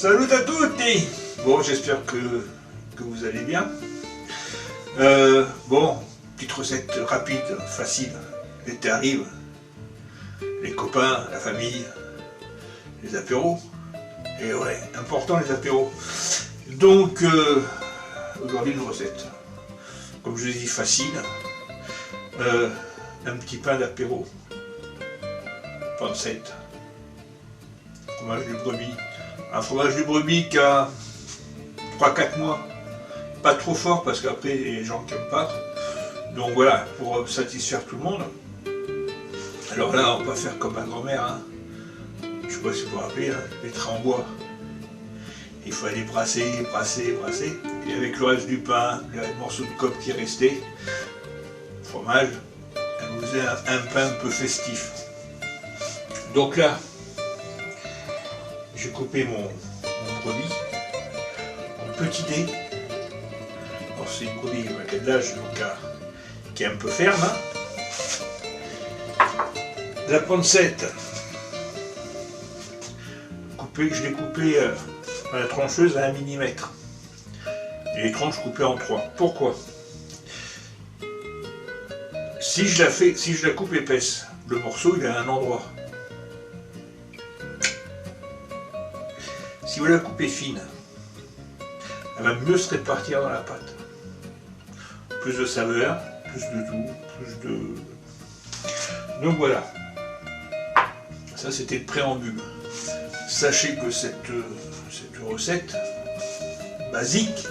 Salut à tutti. Bon, j'espère que vous allez bien. Bon, petite recette rapide, facile. L'été arrive. Les copains, la famille, les apéros. Et ouais, important les apéros. Donc, aujourd'hui une recette. Comme je l'ai dit, facile. Un petit pain d'apéro. Pancette. Fromage de brebis. Un fromage de brebis qui a 3-4 mois. Pas trop fort parce qu'après les gens qui n'aiment pas. Donc voilà, pour satisfaire tout le monde. Alors là, on va faire comme ma grand-mère. Hein. Je ne sais pas si vous vous rappelez, hein, les traits en bois. Il faut aller brasser, brasser, brasser. Et avec le reste du pain, le morceau de coque qui est resté, fromage, elle nous faisait un pain un peu festif. Donc là, j'ai coupé mon brebis en petits dés. Alors c'est une brebis de l'âge qui est un peu ferme. Hein. La pancette, je l'ai coupée à la trancheuse à 1 mm. Et les tranches coupées en 3. Pourquoi? Si je la coupe épaisse, le morceau il est à un endroit. Si vous la coupez fine, elle va mieux se répartir dans la pâte. Plus de saveur, plus de tout, plus de... Donc voilà. Ça c'était le préambule. Sachez que cette recette basique,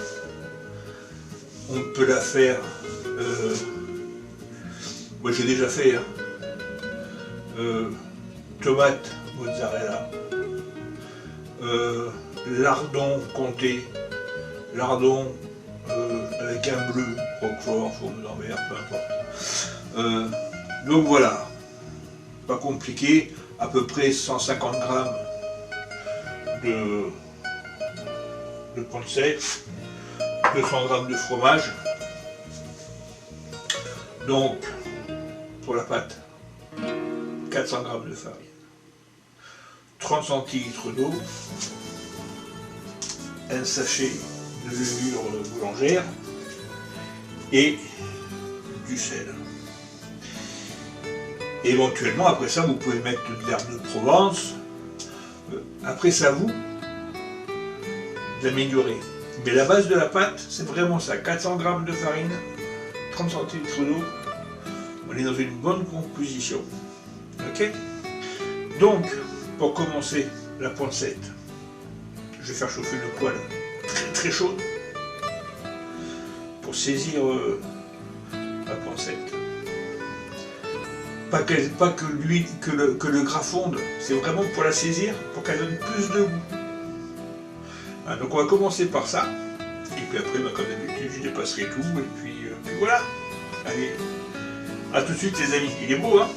on peut la faire... moi j'ai déjà fait tomate mozzarella, lardon comté, lardon avec un bleu, roquefort, fourme d'Anvers, peu importe. Donc voilà, pas compliqué, à peu près 150 grammes de pancette, 200 grammes de fromage. Donc, pour la pâte, 400 grammes de farine, 30 centilitres d'eau, un sachet de levure boulangère et du sel. Éventuellement, après ça, vous pouvez mettre de l'herbe de Provence. Après, c'est à vous d'améliorer. Mais la base de la pâte, c'est vraiment ça. 400 grammes de farine, 30 centilitres d'eau. On est dans une bonne composition. Ok? Donc, pour commencer la pancette, je vais faire chauffer le poêle très très chaud pour saisir la pancette. Pas que le gras fonde, c'est vraiment pour la saisir, pour qu'elle donne plus de goût. Hein, donc on va commencer par ça, et puis après, comme d'habitude, je dépasserai tout, et puis voilà. Allez, à tout de suite les amis. Il est beau, hein?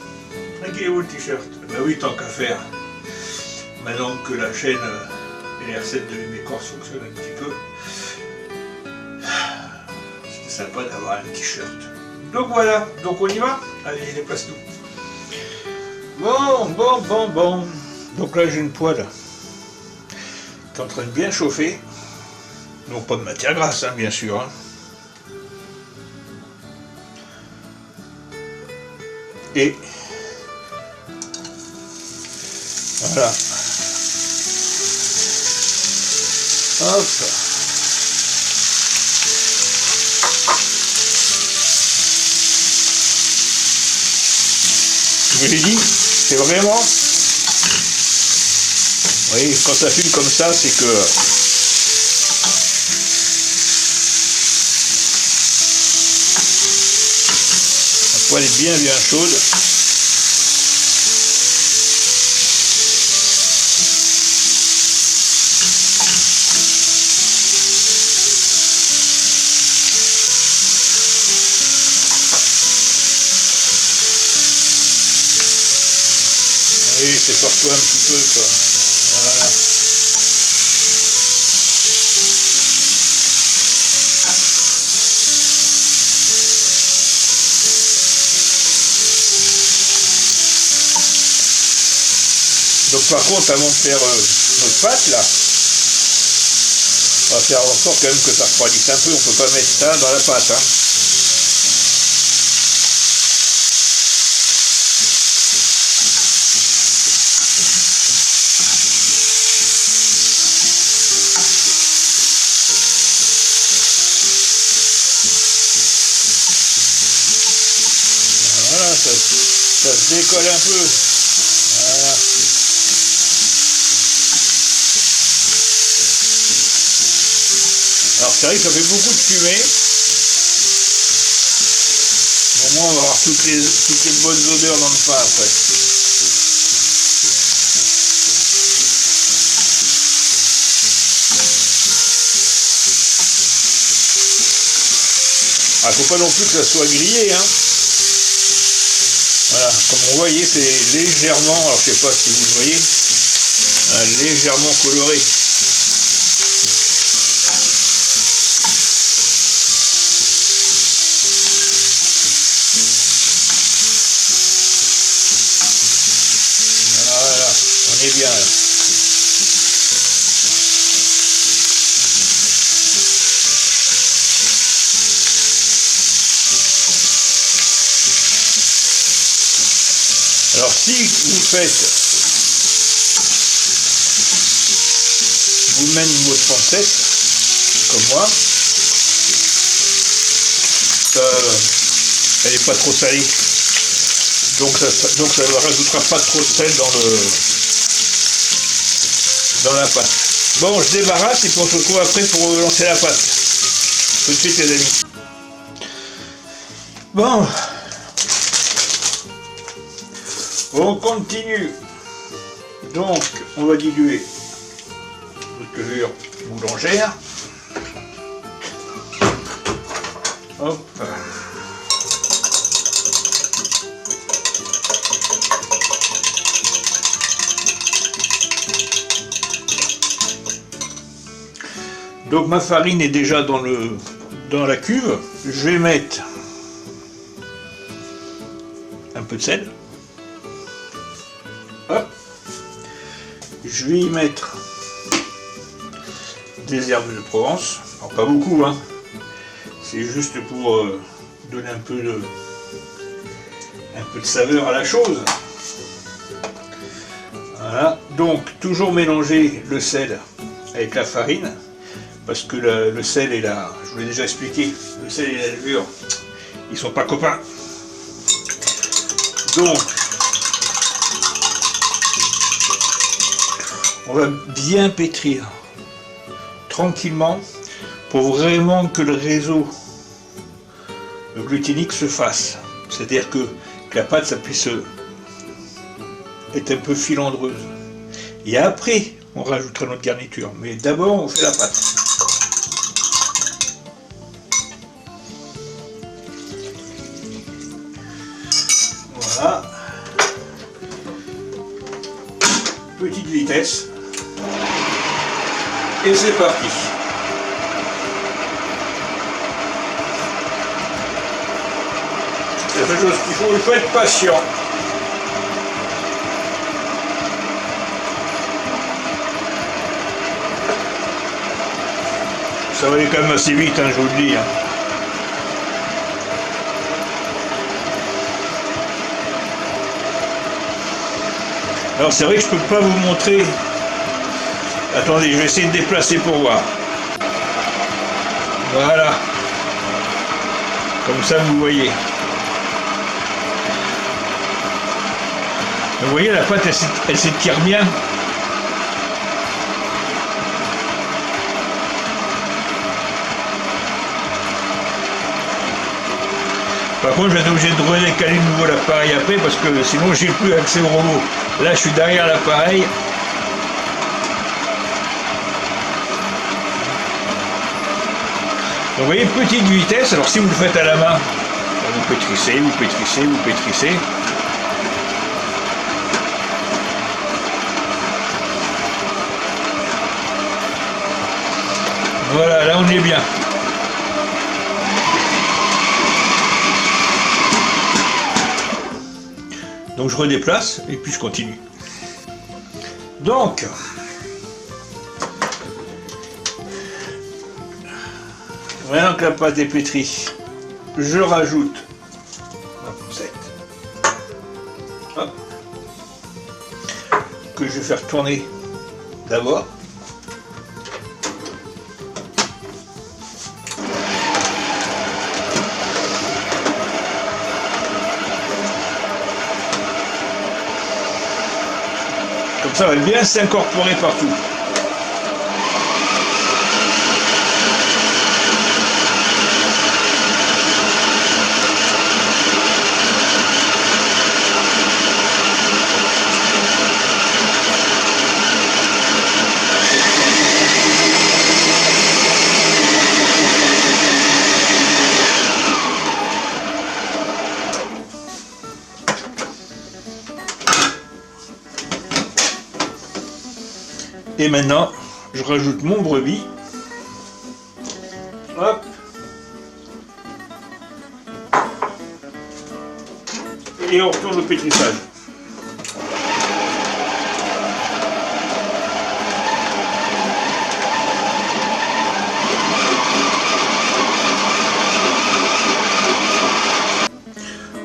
Il est beau le t-shirt. Bah oui, tant qu'à faire. Maintenant que la chaîne et les recettes de mes corps fonctionnent un petit peu, c'est sympa d'avoir un t-shirt. Donc voilà, donc on y va? Allez, déplace-nous. Bon. Donc là j'ai une poêle qui est en train de bien chauffer. Donc pas de matière grasse, hein, bien sûr. Hein. Et voilà. Hop. Je vous l'ai dit, c'est vraiment... Vous voyez, quand ça fume comme ça, c'est que... La poêle est bien chaude. Oui, c'est surtout un petit peu quoi. Voilà. Donc par contre, avant de faire notre pâte là, On va faire en sorte quand même que ça refroidisse un peu, on peut pas mettre ça dans la pâte. Hein. Voilà, ça se décolle un peu. Voilà. Alors c'est vrai que ça fait beaucoup de fumée. Au moins on va avoir toutes les bonnes odeurs dans le pain après. Ah, faut pas non plus que ça soit grillé, hein. Voilà, comme vous voyez, c'est légèrement, alors je sais pas si vous le voyez, légèrement coloré. Voilà, on est bien là. Alors si vous faites vous-même votre pancette, comme moi, elle n'est pas trop salée. Donc ça ne rajoutera pas trop de sel dans la pâte. Bon, je débarrasse et puis on se retrouve après pour lancer la pâte. Tout de suite les amis. Bon. On continue. Donc, on va diluer notre levure boulangère. Hop. Donc ma farine est déjà dans la cuve. Je vais mettre un peu de sel. Hop. Je vais y mettre des herbes de Provence. Alors pas beaucoup, hein. C'est juste pour donner un peu de saveur à la chose. Voilà. Donc toujours mélanger le sel avec la farine. Parce que le sel et je vous l'ai déjà expliqué, le sel et la levure, ils sont pas copains. Donc, on va bien pétrir tranquillement pour vraiment que le réseau gluténique se fasse. C'est-à-dire que la pâte, ça puisse être un peu filandreuse. Et après, on rajoutera notre garniture. Mais d'abord, on fait la pâte. Voilà. Petite vitesse. Et c'est parti. C'est quelque chose qu'il faut être patient. Ça va aller quand même assez vite, hein, je vous le dis. Hein. Alors c'est vrai que je peux pas vous montrer. Attendez, je vais essayer de déplacer pour voir. Voilà. Comme ça vous voyez. Vous voyez la pâte elle s'étire bien. Par contre, je vais être obligé de redécaler de nouveau l'appareil après parce que sinon j'ai plus accès au robot. Là, je suis derrière l'appareil. Donc, vous voyez, petite vitesse. Alors, si vous le faites à la main, vous pétrissez, vous pétrissez, vous pétrissez. Voilà, là on est bien. Donc je redéplace et puis je continue. Donc, Maintenant que la pâte est pétrie, je rajoute ma poussette. Hop. Que je vais faire tourner d'abord. Comme ça, elle va bien s'incorporer partout. Et maintenant, je rajoute mon brebis. Hop. Et on retourne au pétrissage.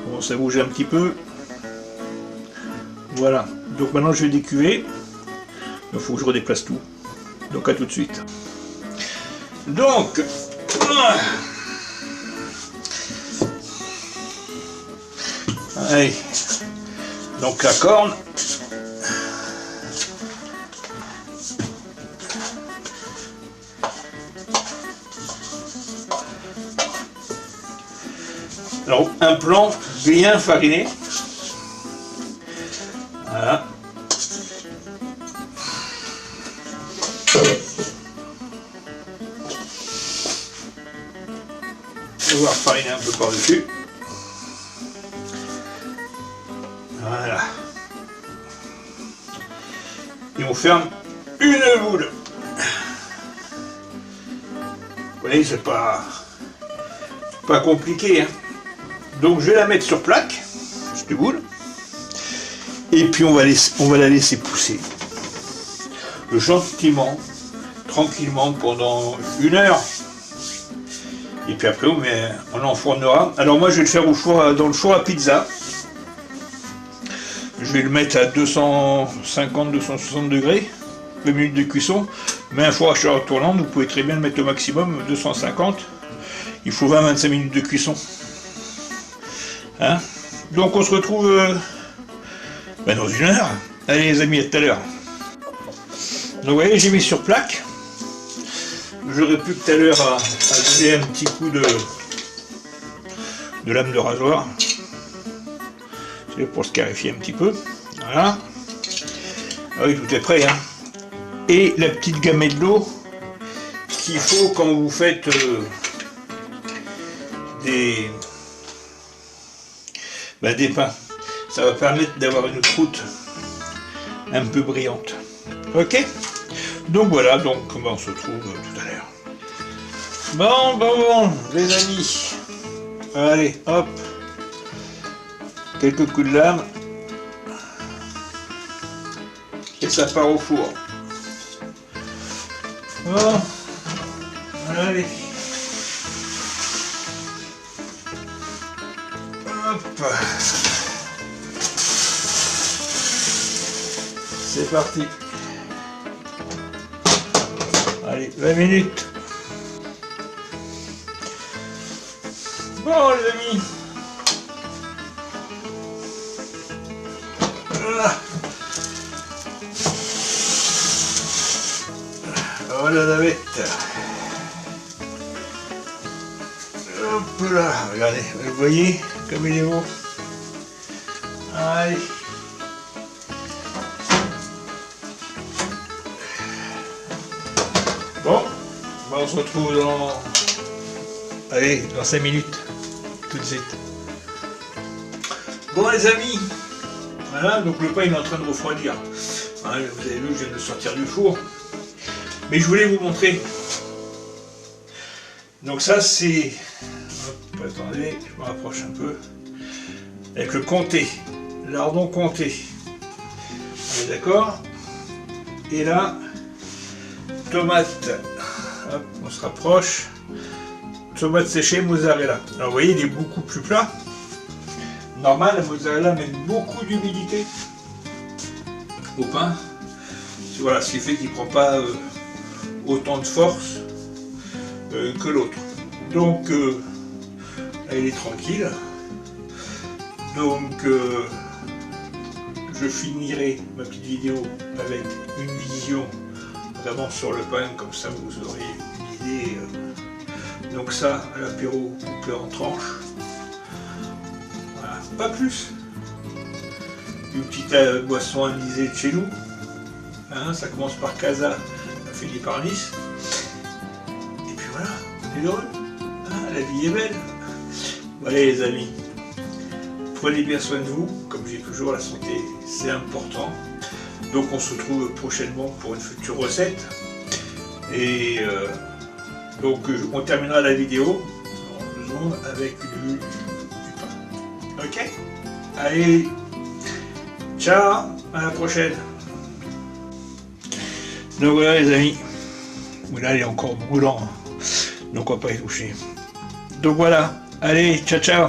Bon, ça bouge un petit peu. Voilà. Donc maintenant, je vais décuver. Il faut que je redéplace tout. Donc à tout de suite. Donc, allez. Donc la corne. Alors un plan bien fariné. Voilà. On va fariner un peu par-dessus. Voilà. Et on ferme une boule. Vous voyez, c'est pas compliqué, hein. Donc je vais la mettre sur plaque, cette boule. Et puis on va la laisser pousser. Gentiment, tranquillement pendant 1 heure. Et puis après on enfournera. Alors moi je vais le faire dans le four à pizza. Je vais le mettre à 250-260 degrés, 20 minutes de cuisson. Mais un four à chaleur tournante, vous pouvez très bien le mettre au maximum, 250. Il faut 20-25 minutes de cuisson. Hein? Donc on se retrouve dans 1 heure. Allez les amis, à tout à l'heure. Donc vous voyez, j'ai mis sur plaque. J'aurais pu tout à l'heure à donner un petit coup de lame de rasoir. C'est pour se clarifier un petit peu. Voilà. Ah oui, tout est prêt, hein. Et la petite gamelle d'eau qu'il faut quand vous faites des pains. Ça va permettre d'avoir une croûte un peu brillante. Ok? Donc voilà, donc on se retrouve tout à l'heure. Bon, les amis. Allez, hop. Quelques coups de lame. Et ça part au four. Bon. Allez. Hop. C'est parti. Allez, 20 minutes. Bon les amis. Voilà. Oh la navette. Hop là, regardez, vous voyez comme il est beau. Allez. Bon, on se retrouve dans 5 minutes, tout de suite. Bon les amis, voilà, donc le pain il est en train de refroidir. Hein, vous avez vu, je viens de sortir du four. Mais je voulais vous montrer. Donc ça c'est... Hop, attendez, je me rapproche un peu. Avec le comté, lardon comté. On est d'accord? Et là, tomate. Hop, on se rapproche. tomate séchée, mozzarella. Alors vous voyez, il est beaucoup plus plat. Normal, la mozzarella met beaucoup d'humidité au pain. Voilà, ce qui fait qu'il ne prend pas autant de force que l'autre. Donc là il est tranquille. Donc je finirai ma petite vidéo avec une vision vraiment sur le pain, comme ça vous aurez une idée. Donc ça, à l'apéro, coupé en tranches. Voilà, pas plus. Une petite boisson anisée de chez nous. Hein, ça commence par Casa, ça finit par Nice. Et puis voilà, on est heureux. Hein, la vie est belle. Voilà les amis. Prenez bien soin de vous, comme j'ai toujours, la santé c'est important. Donc on se retrouve prochainement pour une future recette. Et donc on terminera la vidéo en 2 secondes avec une vue du pain. Ok? Allez, ciao, à la prochaine. Donc voilà les amis. Là il est encore brûlant, donc on va pas y toucher. Donc voilà, allez, ciao ciao.